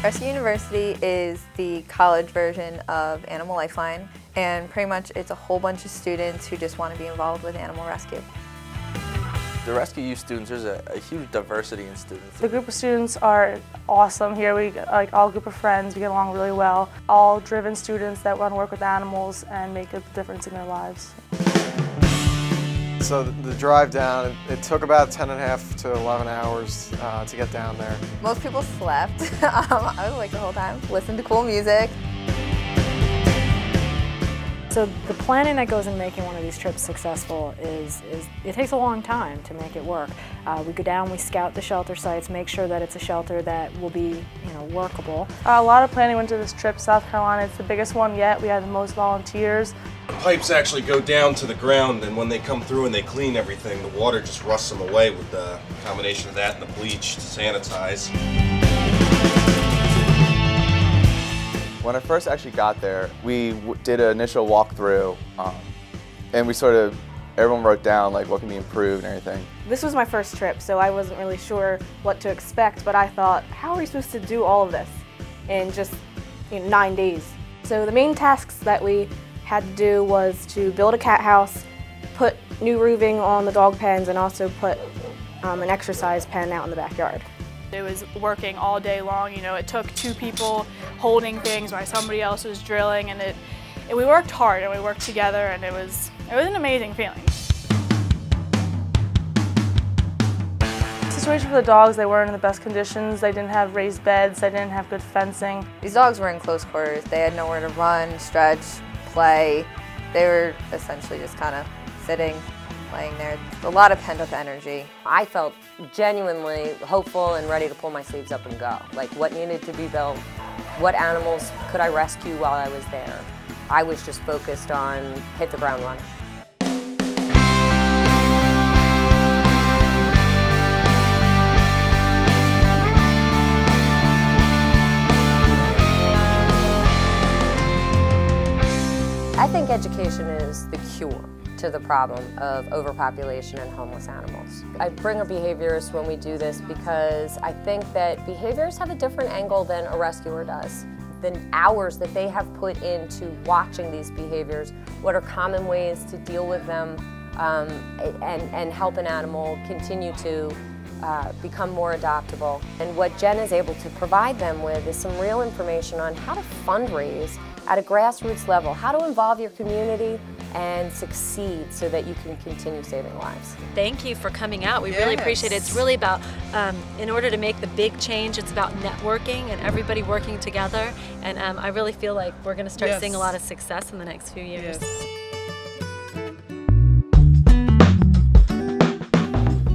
Rescue University is the college version of Animal Lifeline, and pretty much it's a whole bunch of students who just want to be involved with animal rescue. The Rescue U students, there's a huge diversity in students. The group of students are awesome here. We like all group of friends, we get along really well. All driven students that want to work with animals and make a difference in their lives. So the drive down, it took about 10.5 to 11 hours to get down there. Most people slept. I was awake the whole time, listened to cool music. So the planning that goes in making one of these trips successful is it takes a long time to make it work. We go down, we scout the shelter sites, make sure that it's a shelter that will be, workable. A lot of planning went into this trip. South Carolina, it's the biggest one yet. We had the most volunteers. The pipes actually go down to the ground, and when they come through and they clean everything, the water just rusts them away with the combination of that and the bleach to sanitize. When I first actually got there, we did an initial walkthrough, and everyone wrote down like what can be improved and everything. This was my first trip, so I wasn't really sure what to expect, but I thought, how are we supposed to do all of this in just 9 days? So the main tasks that we had to do was to build a cat house, put new roofing on the dog pens, and also put an exercise pen out in the backyard. It was working all day long. It took 2 people holding things while somebody else was drilling, and we worked hard and we worked together, and it was an amazing feeling. The situation for the dogs, they weren't in the best conditions. They didn't have raised beds, they didn't have good fencing. These dogs were in close quarters. They had nowhere to run, stretch, play. They were essentially just kind of sitting, laying there. A lot of pent-up energy. I felt genuinely hopeful and ready to pull my sleeves up and go. Like what needed to be built, what animals could I rescue while I was there. I was just focused on hit the ground running. I think education is the cure to the problem of overpopulation and homeless animals. I bring a behaviorist when we do this because I think that behaviorists have a different angle than a rescuer does. The hours that they have put into watching these behaviors, what are common ways to deal with them and help an animal continue to become more adoptable. And what Jen is able to provide them with is some real information on how to fundraise at a grassroots level, how to involve your community and succeed so that you can continue saving lives. Thank you for coming out. We really appreciate it. It's really about, in order to make the big change, it's about networking and everybody working together. And I really feel like we're going to start seeing a lot of success in the next few years.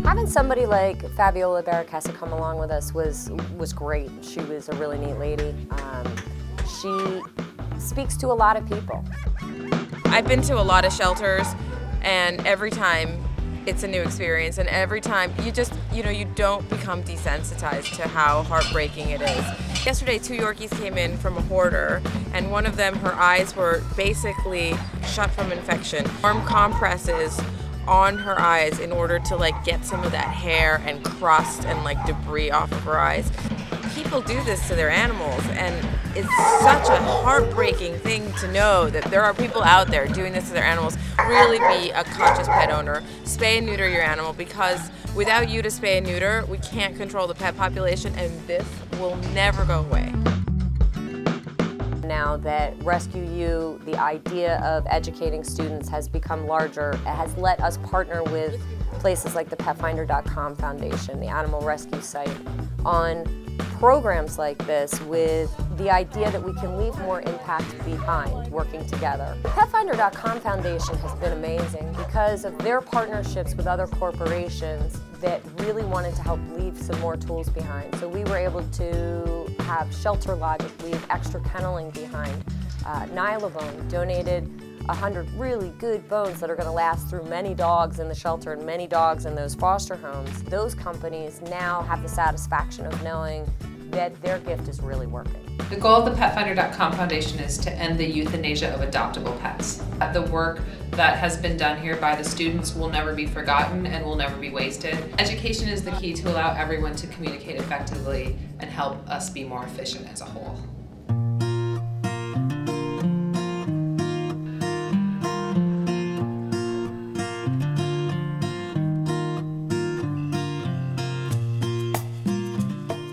Having somebody like Fabiola Barracassa come along with us was great. She was a really neat lady. She speaks to a lot of people. I've been to a lot of shelters, and every time it's a new experience, and every time you just, you don't become desensitized to how heartbreaking it is. Yesterday, 2 Yorkies came in from a hoarder, and one of them, her eyes were basically shut from infection. Warm compresses on her eyes in order to get some of that hair and crust and debris off of her eyes. People do this to their animals, and it's such a heartbreaking thing to know that there are people out there doing this to their animals. Really be a conscious pet owner. Spay and neuter your animal, because without you to spay and neuter, we can't control the pet population, and this will never go away. Now that Rescue U, the idea of educating students has become larger, it has let us partner with places like the PetFinder.com Foundation, the animal rescue site, on programs like this with the idea that we can leave more impact behind working together. The PetFinder.com Foundation has been amazing because of their partnerships with other corporations that really wanted to help leave some more tools behind. So we were able to have Shelter Logic leave extra kenneling behind. Nylabone donated 100 really good bones that are going to last through many dogs in the shelter and many dogs in those foster homes. Those companies now have the satisfaction of knowing that their gift is really working. The goal of the PetFinder.com Foundation is to end the euthanasia of adoptable pets. The work that has been done here by the students will never be forgotten and will never be wasted. Education is the key to allow everyone to communicate effectively and help us be more efficient as a whole.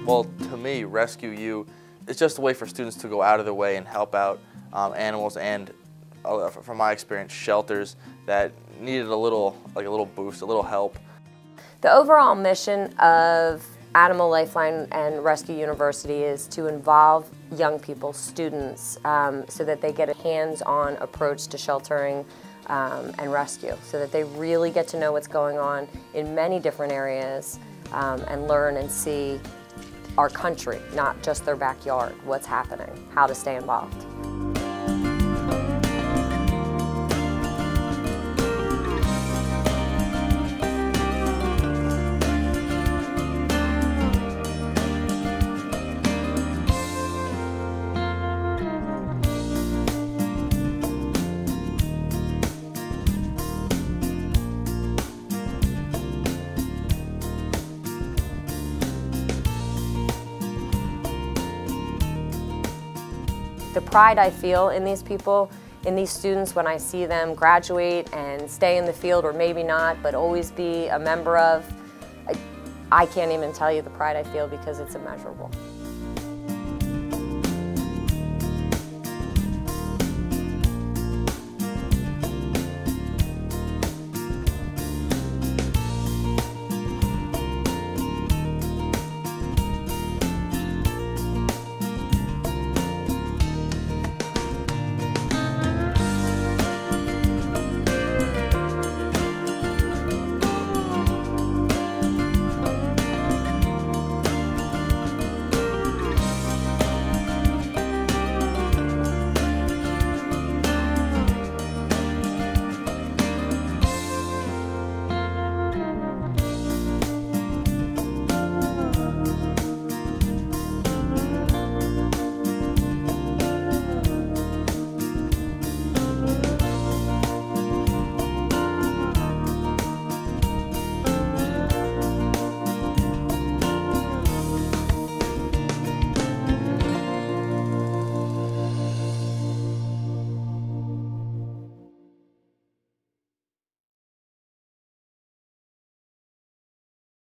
Well, to me, Rescue You is just a way for students to go out of their way and help out animals and, from my experience, shelters that needed a little boost, a little help. The overall mission of Animal Lifeline and Rescue University is to involve young people, students, so that they get a hands-on approach to sheltering and rescue, so that they really get to know what's going on in many different areas and learn and see our country, not just their backyard, what's happening, how to stay involved. The pride I feel in these people, in these students when I see them graduate and stay in the field, or maybe not, but always be a member of, I can't even tell you the pride I feel because it's immeasurable.